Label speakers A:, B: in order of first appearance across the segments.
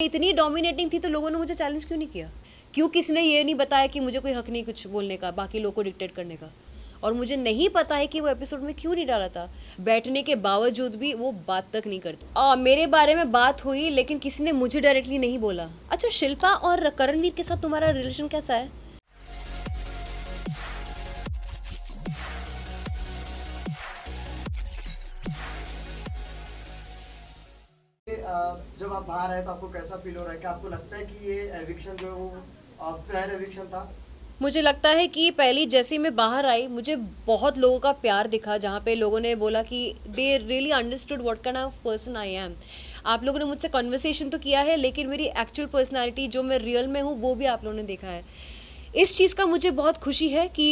A: इतनी डोमिनेटिंग थी तो लोगों ने मुझे चैलेंज क्यों नहीं किया? क्यों किसी ने ये नहीं बताया कि मुझे कोई हक नहीं कुछ बोलने का, बाकी लोगों को डिक्टेट करने का? और मुझे नहीं पता है कि वो एपिसोड में क्यों नहीं डाला था। बैठने के बावजूद भी वो बात तक नहीं करती। मेरे बारे में बात हुई लेकिन किसी ने मुझे डायरेक्टली नहीं बोला। अच्छा, शिल्पा और करणवीर के साथ तुम्हारा रिलेशन कैसा है?
B: जब आप बाहर आए तो आपको कैसा फील हो रहा है? क्या आपको लगता है कि ये एविक्शन जो है वो फेयर एविक्शन था?
A: मुझे लगता है कि पहली जैसे मैं बाहर आई मुझे बहुत लोगों का प्यार दिखा, जहाँ पे लोगों ने बोला कि they really understood what kind of person I am. आप लोगों ने मुझसे कन्वर्सेशन तो किया है लेकिन मेरी एक्चुअल पर्सनालिटी जो मैं रियल में हूँ वो भी आप लोगों ने देखा है। इस चीज़ का मुझे बहुत खुशी है कि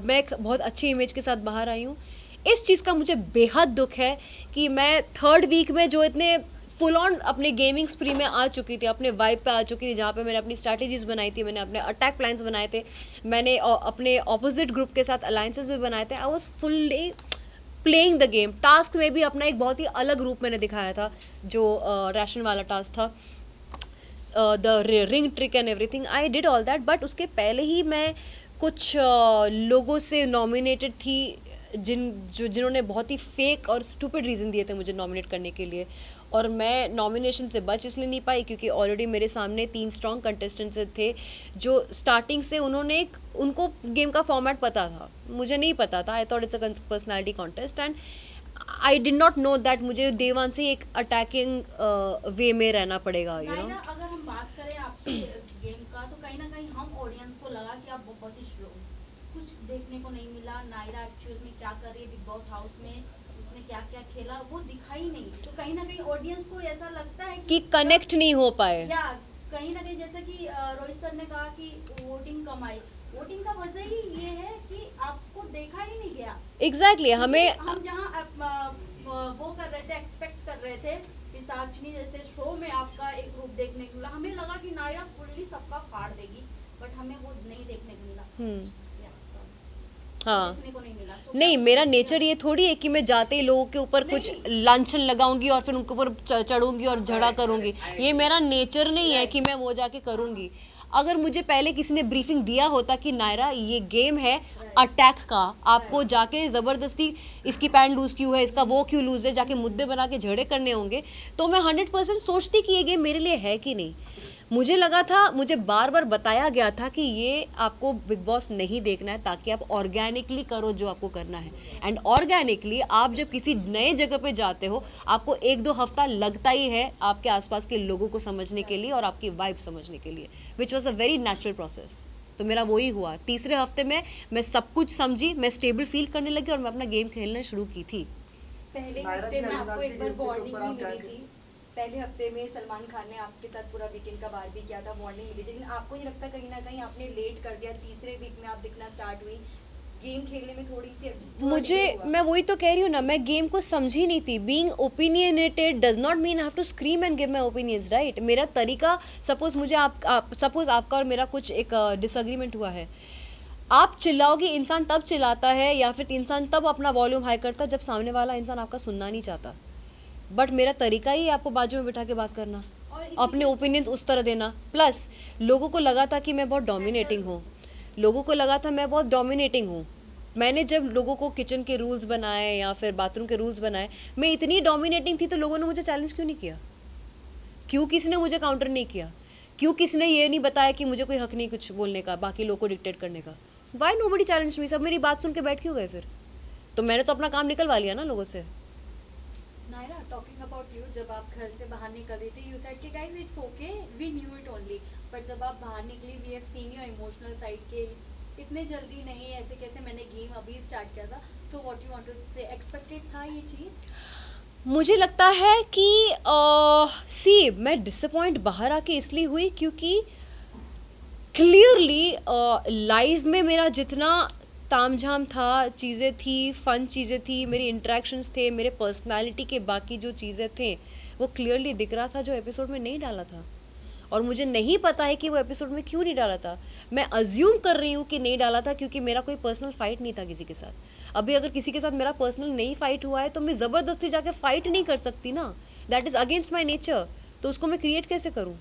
A: मैं एक बहुत अच्छी इमेज के साथ बाहर आई हूँ। इस चीज़ का मुझे बेहद दुख है कि मैं थर्ड वीक में जो इतने फुल ऑन अपने गेमिंग स्प्री में आ चुकी थी, अपने वाइब पे आ चुकी थी, जहाँ पे मैंने अपनी स्ट्रैटेजीज बनाई थी, मैंने अपने अटैक प्लान्स बनाए थे, मैंने अपने ऑपोजिट ग्रुप के साथ अलायंसेस भी बनाए थे। I was fully playing the game. Task में भी अपना एक बहुत ही अलग रूप मैंने दिखाया था, जो राशन वाला टास्क था, the ring trick and everything. I did all that, but उसके पहले ही मैं कुछ लोगों से नॉमिनेटेड थी जिन्होंने बहुत ही फेक और स्टूपिड रीज़न दिए थे मुझे नॉमिनेट करने के लिए, और मैं नॉमिनेशन से बच इसलिए नहीं पाई क्योंकि ऑलरेडी मेरे सामने 3 स्ट्रॉन्ग कंटेस्टेंट्स थे जो स्टार्टिंग से उनको गेम का फॉर्मेट पता था, मुझे नहीं पता था। I thought it's a personality contest and I did not know that मुझे डे वन से एक अटैकिंग वे में रहना पड़ेगा।
C: अगर हम बात करें आपके गेम का तो कहीं ना कहीं हम ऑडियंस को लगा कि आप बहुत ही स्लो, कुछ देखने को नहीं मिला। नायरा एक्चुअल में क्या कर रही है बिग बॉस हाउस में, उसने क्या क्या खेला वो दिखाई नहीं, तो कहीं ना कहीं ऑडियंस को ऐसा लगता है
A: कि कनेक्ट नहीं हो पाए।
C: या कहीं ना कहीं जैसे कि रोहित सर ने कहा कि वोटिंग कम आई, वोटिंग का वजह ही ये है कि आपको देखा ही नहीं गया।
A: एग्जैक्टली हम
C: जहाँ वो कर रहे थे, एक्सपेक्ट कर रहे थे पिशाचनी जैसे शो में आपका एक रूप देखने को मिला, हमें लगा कि नायरा फुल्ली सबका फाड़ देगी, बट हमें वो नहीं देखने को मिला।
A: हाँ, नहीं, मेरा नेचर ये थोड़ी है कि मैं जाते ही लोगों के ऊपर कुछ लांछन लगाऊंगी और फिर उनके ऊपर चढ़ूंगी और झगड़ा करूंगी। ये मेरा नेचर नहीं है कि मैं वो जाके करूंगी। अगर मुझे पहले किसी ने ब्रीफिंग दिया होता कि नायरा ये गेम है अटैक का, आपको जाके ज़बरदस्ती इसकी पैंट लूज़ क्यों है, इसका वो क्यों लूज़ है, जाके मुद्दे बना के झगड़े करने होंगे, तो मैं 100% सोचती कि ये गेम मेरे लिए है कि नहीं। मुझे लगा था, मुझे बार बार बताया गया था कि ये आपको बिग बॉस नहीं देखना है ताकि आप ऑर्गेनिकली करो जो आपको करना है। एंड ऑर्गेनिकली आप जब किसी नए जगह पे जाते हो आपको 1-2 हफ्ता लगता ही है आपके आसपास के लोगों को समझने के लिए और आपकी वाइब समझने के लिए, which was a very natural process. तो मेरा वही हुआ। तीसरे हफ्ते में मैं सब कुछ समझी, मैं स्टेबल फील करने लगी और मैं अपना गेम खेलना शुरू की थी।
D: पहले हफ्ते में आपको एक बार वार्निंग मिली थी, पहले हफ्ते में सलमान खान ने आपके साथ पूरा वीकेंड का वार भी किया था, वार्निंग मिली थी, लेकिन आपको नहीं लगता कहीं ना कहीं आपने लेट कर दिया? तीसरे वीक में आप दिखना स्टार्ट हुई, गेम खेलने में थोड़ी सी
A: मैं वही तो कह रही हूँ ना, मैं गेम को समझी नहीं थी। Being opinionated does not mean I have to scream and give my opinions, right? मेरा तरीका, सपोज मुझे सपोज आपका और मेरा कुछ एक डिसएग्रीमेंट हुआ है, आप चिल्लाओगे, इंसान तब चिल्लाता है या फिर इंसान तब अपना वॉल्यूम हाई करता है जब सामने वाला इंसान आपका सुनना नहीं चाहता। बट मेरा तरीका ही आपको बाजू में बिठा के बात करना, अपने ओपिनियंस उस तरह देना। प्लस लोगों को लगा था कि मैं बहुत डोमिनेटिंग हूँ, लोगों को लगा था मैं बहुत डोमिनेटिंग हूँ। मैंने जब लोगों को किचन के रूल्स बनाए या फिर बाथरूम के रूल्स बनाए, मैं इतनी डोमिनेटिंग थी तो लोगों ने मुझे चैलेंज क्यों नहीं किया? क्यों किसी ने मुझे काउंटर नहीं किया? क्यों किसी ने ये नहीं बताया कि मुझे कोई हक नहीं कुछ बोलने का, बाकी लोगों को डिक्टेट करने का? Why nobody challenge me? सब मेरी बात सुन के बैठ क्यों गए? फिर तो मैंने तो अपना काम निकलवा लिया ना लोगों से।
D: नायरा, टॉकिंग अबाउट यू, जब आप घर से बाहर निकल रही थी, यू सेड कि guys it's okay, we knew it only, but जब आप बाहर निकली, we have seen your emotional side के इतने जल्दी नहीं, ऐसे कैसे, मैंने गेम अभी स्टार्ट किया था, तो व्हाट यू वांट टू से, एक्सपेक्टेड था ये चीज़?
A: मुझे लगता है कि मैं डिसअपॉइंट बाहर आके इसलिए हुई क्योंकि क्लियरली लाइव में मेरा जितना तामझाम था, चीज़ें थी, फ़न चीज़ें थी, मेरी इंटरेक्शंस थे, मेरे पर्सनालिटी के बाकी जो चीज़ें थे वो क्लियरली दिख रहा था, जो एपिसोड में नहीं डाला था। और मुझे नहीं पता है कि वो एपिसोड में क्यों नहीं डाला था। मैं अज्यूम कर रही हूँ कि नहीं डाला था क्योंकि मेरा कोई पर्सनल फाइट नहीं था किसी के साथ। अभी अगर किसी के साथ मेरा पर्सनल नहीं फाइट हुआ है तो मैं ज़बरदस्ती जाके फाइट नहीं कर सकती ना, that is against my nature. तो उसको मैं क्रिएट कैसे करूँ?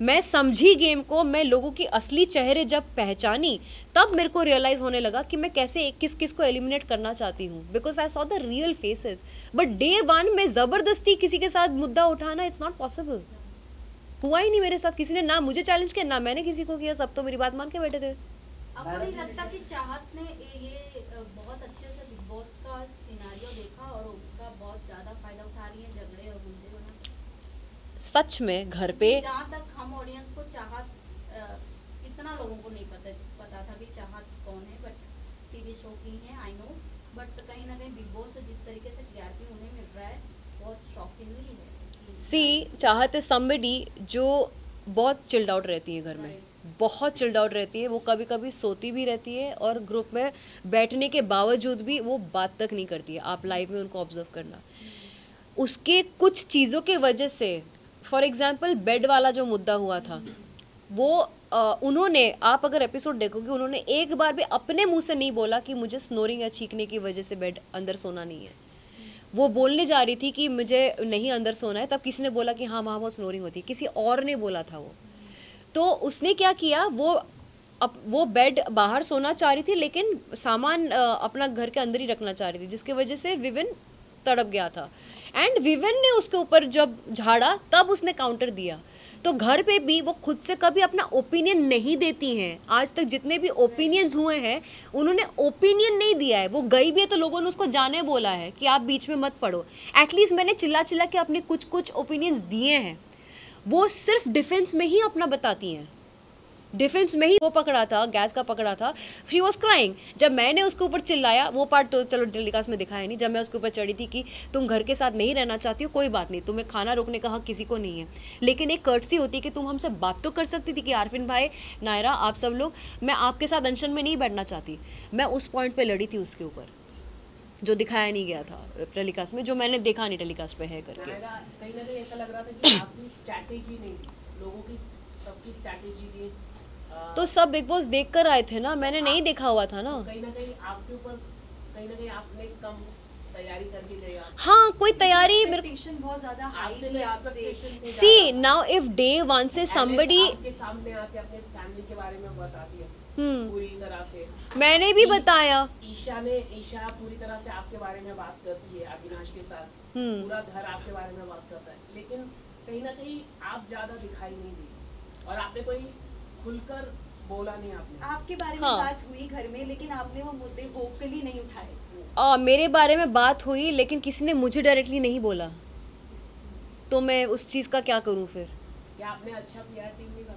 A: मैं समझी गेम को, मैं लोगों की असली चेहरे जब पहचानी तब मेरे को रियलाइज़ होने लगा कि मैं कैसे किस किस को एलिमिनेट करना चाहती हूँ, because I saw the real faces. But day one में ज़बरदस्ती किसी के साथ मुद्दा उठाना, इट्स नॉट पॉसिबल। हुआ ही नहीं मेरे साथ, किसी ने ना मुझे चैलेंज किया ना मैंने किसी को किया, सब तो मेरी बात मान के बैठे थे।
C: आपको नहीं लगता कि चाहत ने ये बहुत अच्छे से बिग बॉस का सिनेरियो देखा और उसका बहुत ज्यादा फायदा उठा रही है झगड़े और मुद्दे बना?
A: सच में घर पे
C: जहाँ तक हम ऑडियंस को चाहत इतना लोगों को नहीं पता था कि चाहत कौन है, बट टीवी शो की है आई नो, बट कहीं ना कहीं बिग बॉस से जिस तरीके से टीआरपी उन्हें मिल रहा है बहुत शॉकिंगली है।
A: सी चाहत है समबडी जो बहुत चिल्ड आउट रहती है घर में, बहुत चिल्ड आउट रहती है। वो कभी कभी सोती भी रहती है और ग्रुप में बैठने के बावजूद भी वो बात तक नहीं करती है। आप लाइव में उनको ऑब्जर्व करना, उसके कुछ चीज़ों के वजह से, फॉर एग्जांपल बेड वाला जो मुद्दा हुआ था वो उन्होंने, आप अगर एपिसोड देखोगे, उन्होंने एक बार भी अपने मुंह से नहीं बोला कि मुझे स्नोरिंग या चीखने की वजह से बेड अंदर सोना नहीं है। वो बोलने जा रही थी कि मुझे नहीं अंदर सोना है, तब किसी ने बोला कि हाँ वहाँ बहुत स्नोरिंग होती है, किसी और ने बोला था वो। तो उसने क्या किया, वो बेड बाहर सोना चाह रही थी लेकिन सामान अपना घर के अंदर ही रखना चाह रही थी, जिसकी वजह से विविन तड़प गया था। एंड विविन ने उसके ऊपर जब झाड़ा तब उसने काउंटर दिया। तो घर पे भी वो खुद से कभी अपना ओपिनियन नहीं देती हैं। आज तक जितने भी ओपिनियंस हुए हैं उन्होंने ओपिनियन नहीं दिया है। वो गई भी है तो लोगों ने उसको जाने बोला है कि आप बीच में मत पड़ो। एटलीस्ट मैंने चिल्ला चिल्ला के अपने कुछ कुछ ओपिनियंस दिए हैं। वो सिर्फ डिफेंस में ही अपना बताती हैं, डिफेंस में ही। वो पकड़ा था, गैस का पकड़ा था, शी वॉज क्राइंग। जब मैंने उसके ऊपर चिल्लाया, वो पार्ट तो चलो टेलीकास्ट में दिखाया नहीं, जब मैं उसके ऊपर चढ़ी थी कि तुम घर के साथ नहीं रहना चाहती हो, कोई बात नहीं, तुम्हें खाना रोकने का हक किसी को नहीं है, लेकिन एक कर्टसी होती है कि तुम हमसे बात तो कर सकती थी कि आरफिन भाई, नायरा, आप सब लोग, मैं आपके साथ अनशन में नहीं बैठना चाहती। मैं उस पॉइंट पर लड़ी थी उसके ऊपर, जो दिखाया नहीं गया था टेलीकास्ट में, जो मैंने देखा नहीं टेलीकास्ट पे है करके।
E: कहीं ना कहीं ऐसा लग रहा था कि आपकी स्ट्रैटेजी नहीं थी, लोगों की सबकी स्ट्रैटेजी थी।
A: तो सब बिग बॉस देख कर आए थे ना, मैंने नहीं देखा हुआ था ना।
E: कहीं ना कहीं आपके ऊपर, कहीं ना कहीं आपने कम तैयारी करके गए।
A: हाँ, कोई तैयारी मेरे
D: एक्सपेक्टेशन बहुत ज्यादा हाई थी आपसे।
A: सी नाउ इफ डे वन से somebody
E: आपके सामने आके अपने फैमिली के बारे में बताती है पूरी तरह से।
A: मैंने भी बताया।
E: ईशा पूरी तरह से आपके बारे में बात करती है अविनाश के साथ, पूरा घर आपके बारे में बात करता है, लेकिन कहीं ना कहीं आप ज्यादा दिखाई नहीं दी और आपने कोई खुलकर बोला नहीं।
D: आपके बारे में बात हुई घर में, लेकिन आपने वो मुद्दे वोकली नहीं उठाए।
A: मेरे बारे में बात हुई लेकिन किसी ने मुझे डायरेक्टली नहीं बोला, तो मैं उस चीज़ का क्या करूं फिर।
E: क्या आपने अच्छा पीआर टीम नहीं लगा?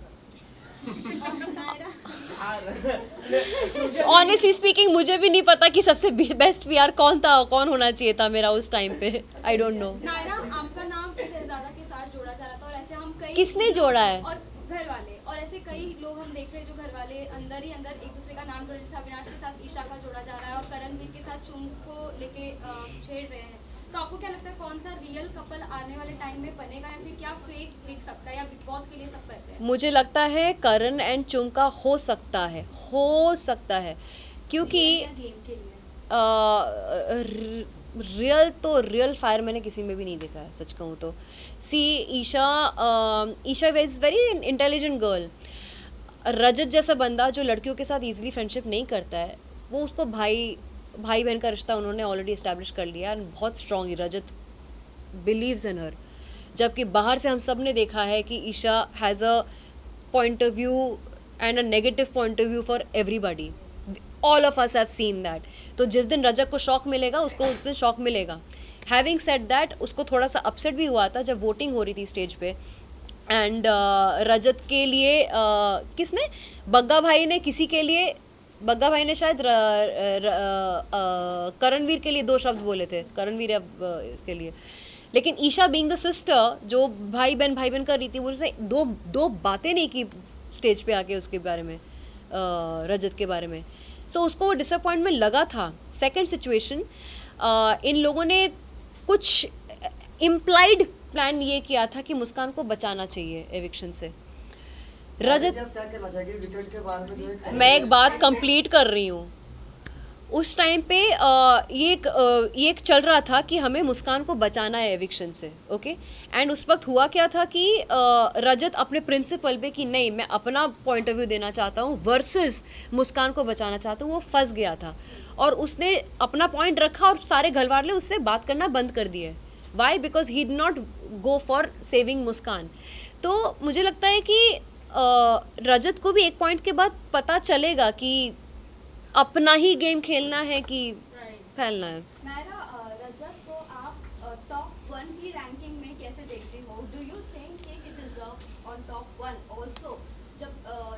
A: ऑनेस्टली स्पीकिंग मुझे भी नहीं पता कि सबसे बेस्ट पीआर कौन था, कौन होना चाहिए था मेरा उस टाइम पे। I don't know.
F: नायरा, आपका नाम शहजादा के साथ जोड़ा जा रहा था और ऐसे हम कई,
A: किसने जोड़ा है?
F: और घर वाले, और ऐसे कई लोग हम देख रहे हैं जो घर वाले अंदर ही अंदर एक दूसरे का नाम जोड़, जैसे अविनाश के साथ ईशा का जोड़ा जा रहा है और करणवीर के साथ चुम को लेके छेड़ रहे हैं। तो आपको क्या लगता है कौन सा रियल कपल आने वाले टाइम में बनेगा, या फिर क्या फेक दिख सकता है, या बिग बॉस के लिए सब करते हैं?
A: मुझे लगता है करण एंड चुम का हो सकता है, क्योंकि
D: गेम के लिए
A: रियल फायर मैंने किसी में भी नहीं देखा है, सच कहूँ तो। See Isha is very intelligent girl. Rajat जैसा बंदा जो लड़कियों के साथ इजीली फ्रेंडशिप नहीं करता है, वो उसको भाई बहन का रिश्ता उन्होंने ऑलरेडी इस्टेब्लिश कर लिया एंड बहुत स्ट्रॉन्ग रजत बिलीव्स इन हर। जबकि बाहर से हम सब ने देखा है कि Isha has a point of view and a negative point of view for everybody. All of us have seen that. तो जिस दिन रजत को शौक मिलेगा उसको उस दिन शौक मिलेगा। हैविंग सेड दैट, उसको थोड़ा सा अपसेट भी हुआ था जब वोटिंग हो रही थी स्टेज पे, एंड रजत के लिए किसने, बग्गा भाई ने किसी के लिए, बग्गा भाई ने शायद करणवीर के लिए 2 शब्द बोले थे, करणवीर इसके लिए। लेकिन ईशा बीइंग द सिस्टर जो भाई बहन कर रही थी, वो उसने दो बातें नहीं की स्टेज पे आके उसके बारे में, रजत के बारे में। सो उसको वो डिसअपॉइंटमेंट लगा था। सेकंड सिचुएशन, इन लोगों ने कुछ इम्प्लाइड प्लान ये किया था कि मुस्कान को बचाना चाहिए एविक्शन से। रजत,
B: क्या कहना चाहिए विकेट के बारे में?
A: मैं एक बात कंप्लीट कर रही हूँ। उस टाइम पे ये एक चल रहा था कि हमें मुस्कान को बचाना है एविक्शन से, ओके। एंड उस वक्त हुआ क्या था कि रजत अपने प्रिंसिपल पे कि नहीं मैं अपना पॉइंट ऑफ व्यू देना चाहता हूँ वर्सेस मुस्कान को बचाना चाहता हूँ, वो फंस गया था और उसने अपना पॉइंट रखा और सारे घर वाले उससे बात करना बंद कर दिए। Why? Because he did not go for saving Muskan. तो मुझे लगता है कि रजत को भी एक पॉइंट के बाद पता चलेगा कि अपना ही गेम खेलना है कि फैलना है।
F: नायरा, रजत को आप टॉप 1 की रैंकिंग में कैसे देखते हो? Do you think he deserve on top 1 also? जब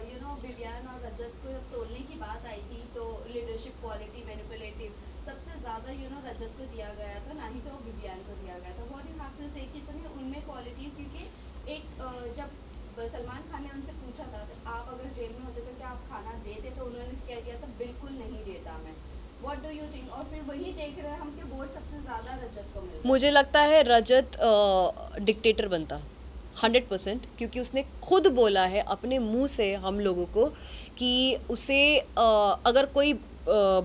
F: यू नो विवियन और रजत को जब तोड़ने की बात आई थी तो लीडरशिप क्वालिटी, मैनिपुलेटिव सबसे ज़्यादा यू नो रजत को दिया गया था, ना ही तो विवियन को दिया गया था। व्हाट यू हैव टू से कि उनमें क्वालिटी, क्योंकि एक जब सलमान खान ने उनसे पूछा था तो आप अगर जेल में होते तो क्या आप खाना देते, तो उन्होंने कह दिया था बिल्कुल नहीं देता मैं। What do you think? और फिर वही देख रहे हैं हम कि वोट सबसे ज़्यादा रजत को मिलता है।
A: मुझे लगता है रजत डिक्टेटर बनता 100%, क्योंकि उसने खुद बोला है अपने मुंह से हम लोगों को कि उसे अगर कोई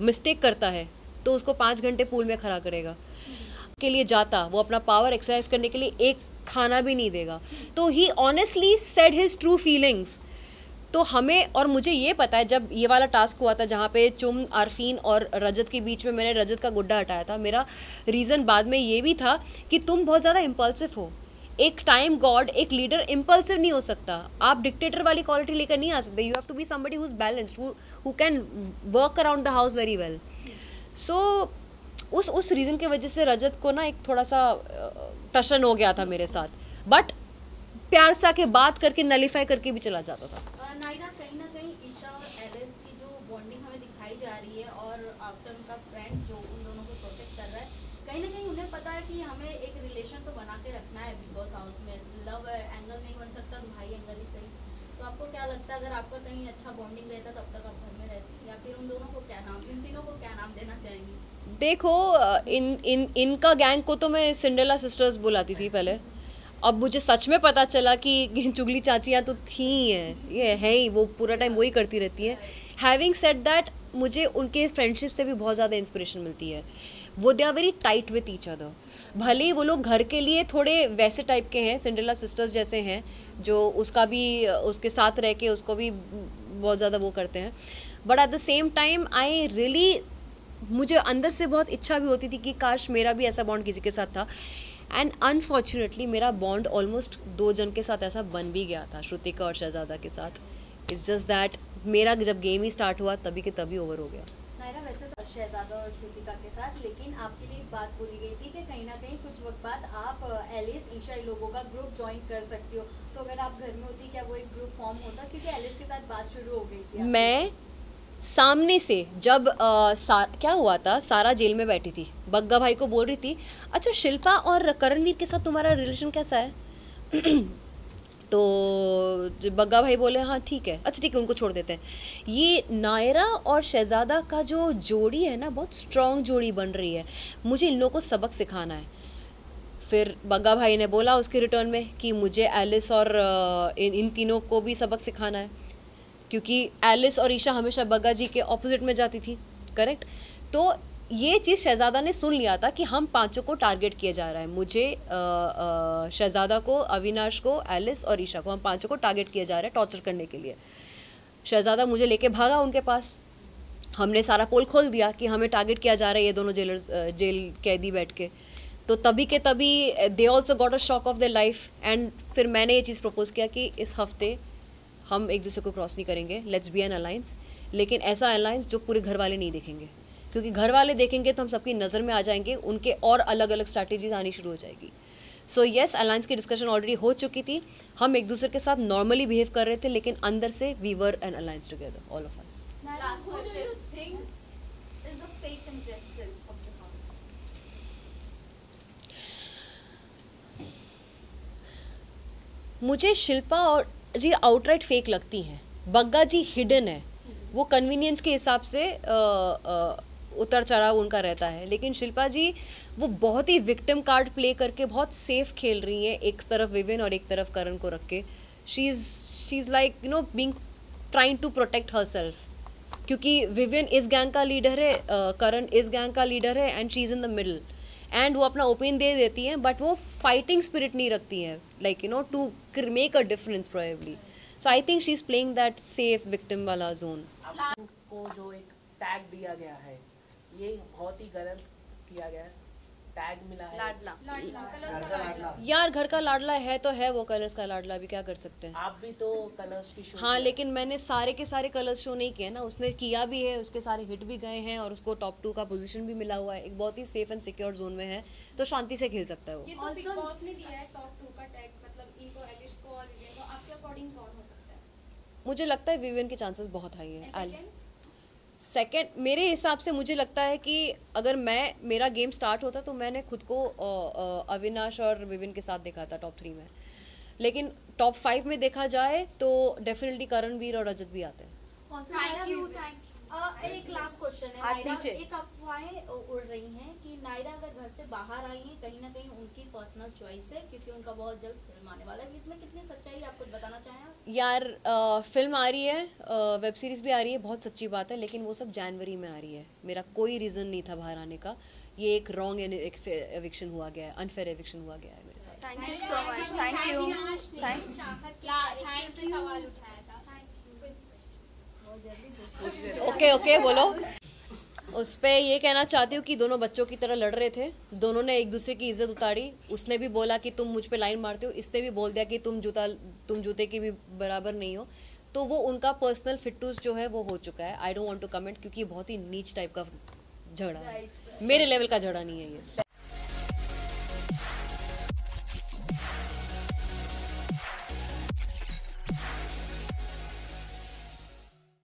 A: मिस्टेक करता है तो उसको 5 घंटे पूल में खड़ा करेगा के लिए जाता, वो अपना पावर एक्सरसाइज करने के लिए एक खाना भी नहीं देगा। तो he honestly said his true feelings. तो हमें, और मुझे ये पता है जब ये वाला टास्क हुआ था जहाँ पे चुम, आरफीन और रजत के बीच में मैंने रजत का गुड्डा हटाया था, मेरा रीज़न बाद में ये भी था कि तुम बहुत ज़्यादा इम्पल्सिव हो। एक टाइम गॉड, एक लीडर इम्पल्सिव नहीं हो सकता, आप डिक्टेटर वाली क्वालिटी लेकर नहीं आ सकते। You have to be somebody who is balanced, who can work around the house very well. So उस रीज़न की वजह से रजत को ना एक थोड़ा सा टशन हो गया था मेरे साथ, बट प्यार से आके बात करके नलीफाई करके भी चला जाता था।
C: नायरा, कहीं ना कहीं ईशा और एलिस की जो बॉन्डिंग हमें दिखाई जा रही है और आफ्टर उनका फ्रेंड जो उन दोनों को प्रोटेक्ट कर रहा है, कहीं ना कहीं उन्हें पता है कि हमें एक रिलेशन तो बना के रखना है बिग बॉस हाउस में। लव एंगल नहीं बन सकता तो भाई एंगल ही सही। तो आपको क्या लगता है अगर आपका कहीं अच्छा बॉन्डिंग रहता तब तक आप घर में रहती, या फिर उन दोनों को क्या नाम, इन तीनों को क्या नाम देना चाहेंगी?
A: देखो, इनका गैंग को तो मैं सिंड्रेला सिस्टर्स बुलाती थी पहले। अब मुझे सच में पता चला कि चुगली चाचियाँ तो थी हैं, ये है ही, वो पूरा टाइम वही करती रहती हैं। हैविंग सेड दैट, मुझे उनके फ्रेंडशिप से भी बहुत ज़्यादा इंस्पिरेशन मिलती है। वो they are very tight with each other. भले ही वो लोग घर के लिए थोड़े वैसे टाइप के हैं, सिंड्रेला सिस्टर्स जैसे हैं, जो उसका भी उसके साथ रह के उसको भी बहुत ज़्यादा वो करते हैं, but at the same time I really, मुझे अंदर से बहुत इच्छा भी होती थी कि काश मेरा भी ऐसा बॉन्ड किसी के साथ था। एंड अनफॉर्चुनेटली मेरा बॉन्ड ऑलमोस्ट 2 जन के साथ ऐसा बन भी गया था, श्रुतिका और शहजादा के साथ। इट्स जस्ट दैट मेरा जब गेम ही स्टार्ट हुआ तभी के तभी ओवर हो गया।
D: नायरा, वैसे तो शहजादा और श्रुतिका के साथ, लेकिन आपके लिए एक बात बोली गई थी कि कहीं ना कहीं कुछ वक्त बाद आप एलिस, ईशा, इन लोगों का ग्रुप ज्वाइन कर सकती हो। तो अगर आप घर में होती क्या वो एक ग्रुप फॉर्म होता? क्योंकि एलिस के साथ बात शुरू हो गई थी।
A: मैं सामने से जब क्या हुआ था, सारा जेल में बैठी थी, बग्गा भाई को बोल रही थी अच्छा शिल्पा और करणवीर के साथ तुम्हारा रिलेशन कैसा है? तो बग्गा भाई बोले हाँ ठीक है, अच्छा ठीक है उनको छोड़ देते हैं। ये नायरा और शहजादा का जो जोड़ी है ना, बहुत स्ट्रॉन्ग जोड़ी बन रही है, मुझे इन लोगों को सबक सिखाना है। फिर बग्गा भाई ने बोला उसके रिटर्न में कि मुझे एलिस और इन तीनों को भी सबक सिखाना है, क्योंकि एलिस और ईशा हमेशा बग्गा जी के ऑपोजिट में जाती थी, करेक्ट। तो ये चीज़ शहजादा ने सुन लिया था कि हम 5 को टारगेट किया जा रहा है, मुझे शहजादा को, अविनाश को, एलिस और ईशा को, हम 5 को टारगेट किया जा रहा है टॉर्चर करने के लिए। शहजादा मुझे लेके भागा उनके पास, हमने सारा पोल खोल दिया कि हमें टारगेट किया जा रहा है, ये दोनों जेल कैदी बैठ के। तो तभी के तभी they also got a shock of their life. And फिर मैंने ये चीज़ प्रपोज किया कि इस हफ्ते हम एक दूसरे को क्रॉस नहीं करेंगे, लेट्स बी एन अलायंस, लेकिन ऐसा अलायंस जो पूरे घर वाले नहीं देखेंगे, क्योंकि घर वाले देखेंगे तो हम सबकी नज़र में आ जाएंगे, उनके और अलग अलग स्ट्रैटेजीज आनी शुरू हो जाएगी। सो येस, अलायंस की डिस्कशन ऑलरेडी हो चुकी थी, हम एक दूसरे के साथ नॉर्मली बिहेव कर रहे थे, लेकिन अंदर से we were an alliance together, all of us.
F: Last question. Who do you think is the fake contestant of the house?
A: मुझे शिल्पा और जी आउटराइट फेक लगती हैं, बग्गा जी हिडन है, वो कन्वीनियंस के हिसाब से उतर चढ़ाव उनका रहता है, लेकिन शिल्पा जी वो बहुत ही विक्टिम कार्ड प्ले करके बहुत सेफ खेल रही हैं, एक तरफ विविन और एक तरफ करण को रख के। She is like you know being trying to protect herself. क्योंकि विवियन इस गैंग का लीडर है, करण इस गैंग का लीडर है and she is in the middle and वो अपना ओपिनियन दे देती हैं बट वो फाइटिंग स्पिरिट नहीं रखती हैं, like you know to make a difference probably. So I think she is playing that safe victim वाला जोन.
E: आपको जो एक टैग दिया गया है ये बहुत ही गलत किया गया है. टैग मिला है
D: लाडला
A: यार घर का लाडला है तो है वो, कलर्स का लाडला भी क्या कर सकते हैं.
E: आप भी तो कलर्स की शो
A: हाँ लेकिन मैंने सारे के सारे कलर्स शो नहीं किए ना, उसने किया भी है, उसके सारे हिट भी गए हैं और उसको टॉप 2 का पोजीशन भी मिला हुआ है, एक बहुत ही सेफ एंड सिक्योर जोन में है तो शांति से खेल सकता है वो.
F: ये तो बिग बॉस ने दिया है टॉप 2 का टैग, मतलब इनको, एलिश को और विवियन को. आपके अकॉर्डिंग कौन हो सकता है?
A: मुझे लगता है विवियन के चांसेस बहुत हाई है.
F: सेकंड?
A: सेकेंड मेरे हिसाब से मुझे लगता है कि अगर मेरा गेम स्टार्ट होता तो मैंने खुद को अविनाश और विविन के साथ देखा था टॉप 3 में, लेकिन टॉप 5 में देखा जाए तो डेफिनेटली करणवीर और रजत भी आते हैं.
C: Thank you. एक लास्ट क्वेश्चन है.
D: हाथ
C: नायरा,
D: नीचे.
C: एक अफवाहें उड़ रही हैं कि नायरा अगर घर से बाहर आई हैं कहीं ना कहीं उनकी पर्सनल चॉइस है क्योंकि उनका बहुत जल्द फिल्म आने वाला है. इसमें कितनी सच्चाई है, आप कुछ बताना चाहें?
A: यार फिल्म आ रही है, वेब सीरीज भी आ रही है, बहुत सच्ची बात है, लेकिन वो सब जनवरी में आ रही है. मेरा कोई रीज़न नहीं था बाहर आने का, ये एक रॉन्ग एविक्शन हुआ गया है, अनफेयर एविक्शन हुआ गया है मेरे साथ.
D: Thank you so much. Thank you.
F: Thank you. सवाल उठाया था.
A: ओके बोलो. उस पे ये कहना चाहती हूँ कि दोनों बच्चों की तरह लड़ रहे थे, दोनों ने एक दूसरे की इज्जत उतारी. उसने भी बोला कि तुम मुझ पे लाइन मारते हो, इसने भी बोल दिया कि तुम जूते की भी बराबर नहीं हो. तो वो उनका पर्सनल फिटूस जो है वो हो चुका है. I don't want to comment क्योंकि बहुत ही नीच टाइप का झगड़ा है, मेरे लेवल का झगड़ा नहीं है ये.